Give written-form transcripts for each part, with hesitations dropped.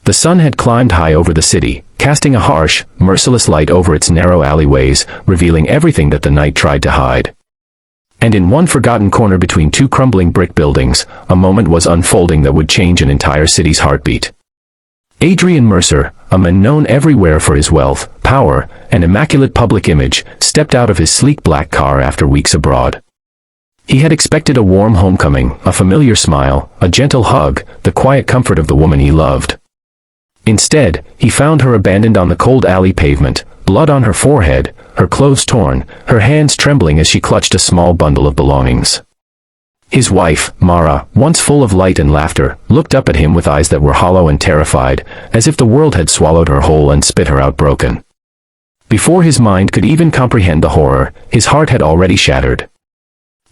The sun had climbed high over the city, casting a harsh, merciless light over its narrow alleyways, revealing everything that the night tried to hide. And in one forgotten corner between two crumbling brick buildings, a moment was unfolding that would change an entire city's heartbeat. Adrian Mercer, a man known everywhere for his wealth, power, and immaculate public image, stepped out of his sleek black car after weeks abroad. He had expected a warm homecoming, a familiar smile, a gentle hug, the quiet comfort of the woman he loved. Instead, he found her abandoned on the cold alley pavement, blood on her forehead, her clothes torn, her hands trembling as she clutched a small bundle of belongings. His wife, Mara, once full of light and laughter, looked up at him with eyes that were hollow and terrified, as if the world had swallowed her whole and spit her out broken. Before his mind could even comprehend the horror, his heart had already shattered.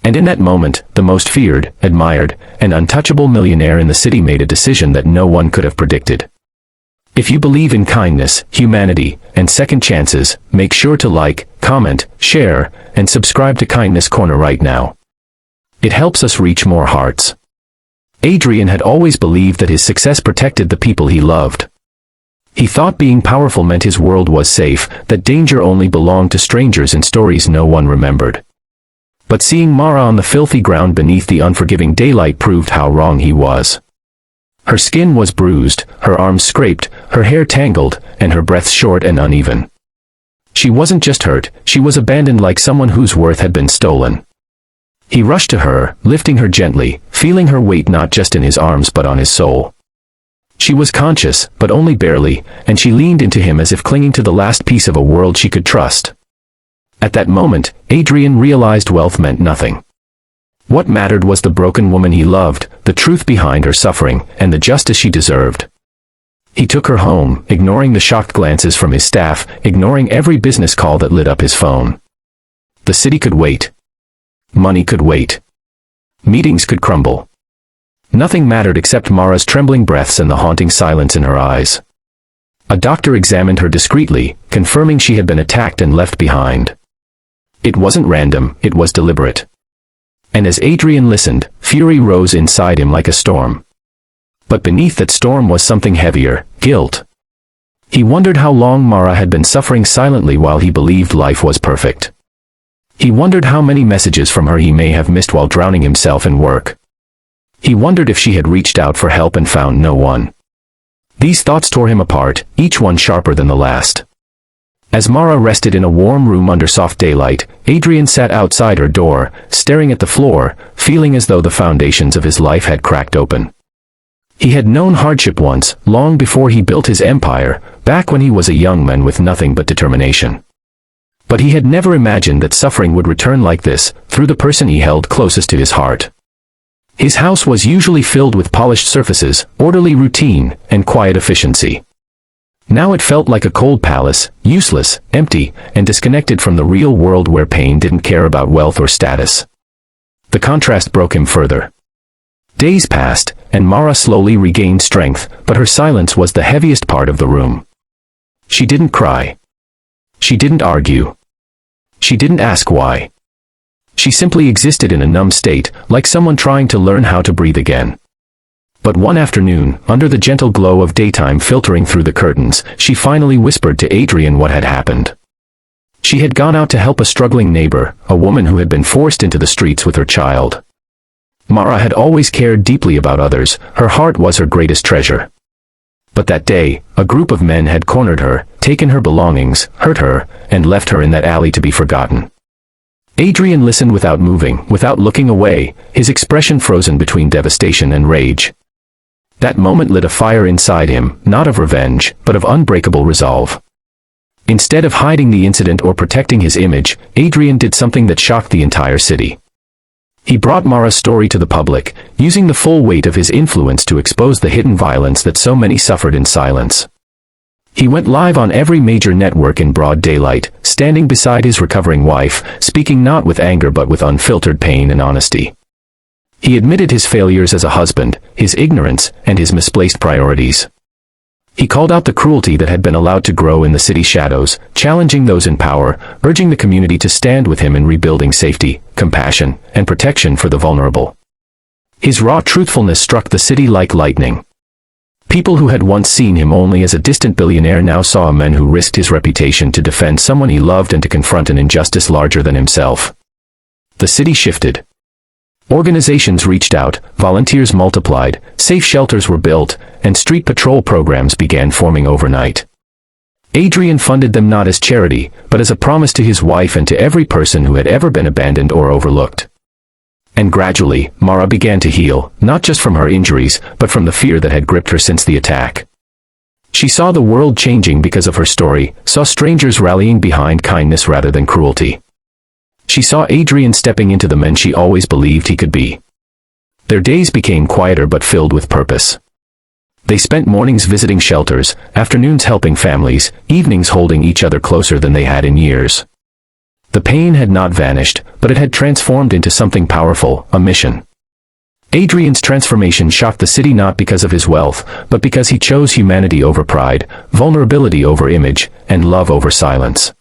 And in that moment, the most feared, admired, and untouchable millionaire in the city made a decision that no one could have predicted. If you believe in kindness, humanity, and second chances, make sure to like, comment, share, and subscribe to Kindness Corner right now. It helps us reach more hearts. Adrian had always believed that his success protected the people he loved. He thought being powerful meant his world was safe, that danger only belonged to strangers in stories no one remembered. But seeing Mara on the filthy ground beneath the unforgiving daylight proved how wrong he was. Her skin was bruised, her arms scraped, her hair tangled, and her breath short and uneven. She wasn't just hurt, she was abandoned like someone whose worth had been stolen. He rushed to her, lifting her gently, feeling her weight not just in his arms but on his soul. She was conscious, but only barely, and she leaned into him as if clinging to the last piece of a world she could trust. At that moment, Adrian realized wealth meant nothing. What mattered was the broken woman he loved, the truth behind her suffering, and the justice she deserved. He took her home, ignoring the shocked glances from his staff, ignoring every business call that lit up his phone. The city could wait. Money could wait. Meetings could crumble. Nothing mattered except Mara's trembling breaths and the haunting silence in her eyes. A doctor examined her discreetly, confirming she had been attacked and left behind. It wasn't random, it was deliberate. And as Adrian listened, fury rose inside him like a storm. But beneath that storm was something heavier, guilt. He wondered how long Mara had been suffering silently while he believed life was perfect. He wondered how many messages from her he may have missed while drowning himself in work. He wondered if she had reached out for help and found no one. These thoughts tore him apart, each one sharper than the last. As Mara rested in a warm room under soft daylight, Adrian sat outside her door, staring at the floor, feeling as though the foundations of his life had cracked open. He had known hardship once, long before he built his empire, back when he was a young man with nothing but determination. But he had never imagined that suffering would return like this, through the person he held closest to his heart. His house was usually filled with polished surfaces, orderly routine, and quiet efficiency. Now it felt like a cold palace, useless, empty, and disconnected from the real world where pain didn't care about wealth or status. The contrast broke him further. Days passed, and Mara slowly regained strength, but her silence was the heaviest part of the room. She didn't cry. She didn't argue. She didn't ask why. She simply existed in a numb state, like someone trying to learn how to breathe again. But one afternoon, under the gentle glow of daytime filtering through the curtains, she finally whispered to Adrian what had happened. She had gone out to help a struggling neighbor, a woman who had been forced into the streets with her child. Mara had always cared deeply about others, her heart was her greatest treasure. But that day, a group of men had cornered her, taken her belongings, hurt her, and left her in that alley to be forgotten. Adrian listened without moving, without looking away, his expression frozen between devastation and rage. That moment lit a fire inside him, not of revenge, but of unbreakable resolve. Instead of hiding the incident or protecting his image, Adrian did something that shocked the entire city. He brought Mara's story to the public, using the full weight of his influence to expose the hidden violence that so many suffered in silence. He went live on every major network in broad daylight, standing beside his recovering wife, speaking not with anger but with unfiltered pain and honesty. He admitted his failures as a husband, his ignorance, and his misplaced priorities. He called out the cruelty that had been allowed to grow in the city's shadows, challenging those in power, urging the community to stand with him in rebuilding safety, compassion, and protection for the vulnerable. His raw truthfulness struck the city like lightning. People who had once seen him only as a distant billionaire now saw a man who risked his reputation to defend someone he loved and to confront an injustice larger than himself. The city shifted. Organizations reached out, volunteers multiplied, safe shelters were built, and street patrol programs began forming overnight. Adrian funded them not as charity, but as a promise to his wife and to every person who had ever been abandoned or overlooked. And gradually, Mara began to heal, not just from her injuries, but from the fear that had gripped her since the attack. She saw the world changing because of her story, saw strangers rallying behind kindness rather than cruelty. She saw Adrian stepping into the man she always believed he could be. Their days became quieter but filled with purpose. They spent mornings visiting shelters, afternoons helping families, evenings holding each other closer than they had in years. The pain had not vanished, but it had transformed into something powerful, a mission. Adrian's transformation shocked the city not because of his wealth, but because he chose humanity over pride, vulnerability over image, and love over silence.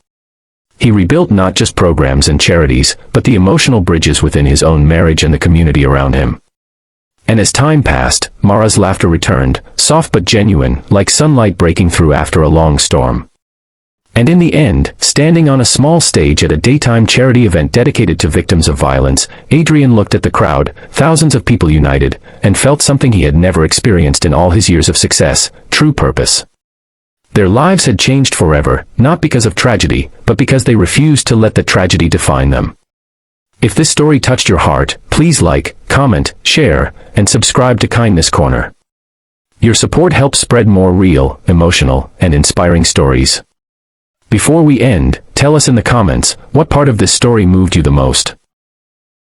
He rebuilt not just programs and charities, but the emotional bridges within his own marriage and the community around him. And as time passed, Mara's laughter returned, soft but genuine, like sunlight breaking through after a long storm. And in the end, standing on a small stage at a daytime charity event dedicated to victims of violence, Adrian looked at the crowd, thousands of people united, and felt something he had never experienced in all his years of success: true purpose. Their lives had changed forever, not because of tragedy, but because they refused to let the tragedy define them. If this story touched your heart, please like, comment, share, and subscribe to Kindness Corner. Your support helps spread more real, emotional, and inspiring stories. Before we end, tell us in the comments, what part of this story moved you the most?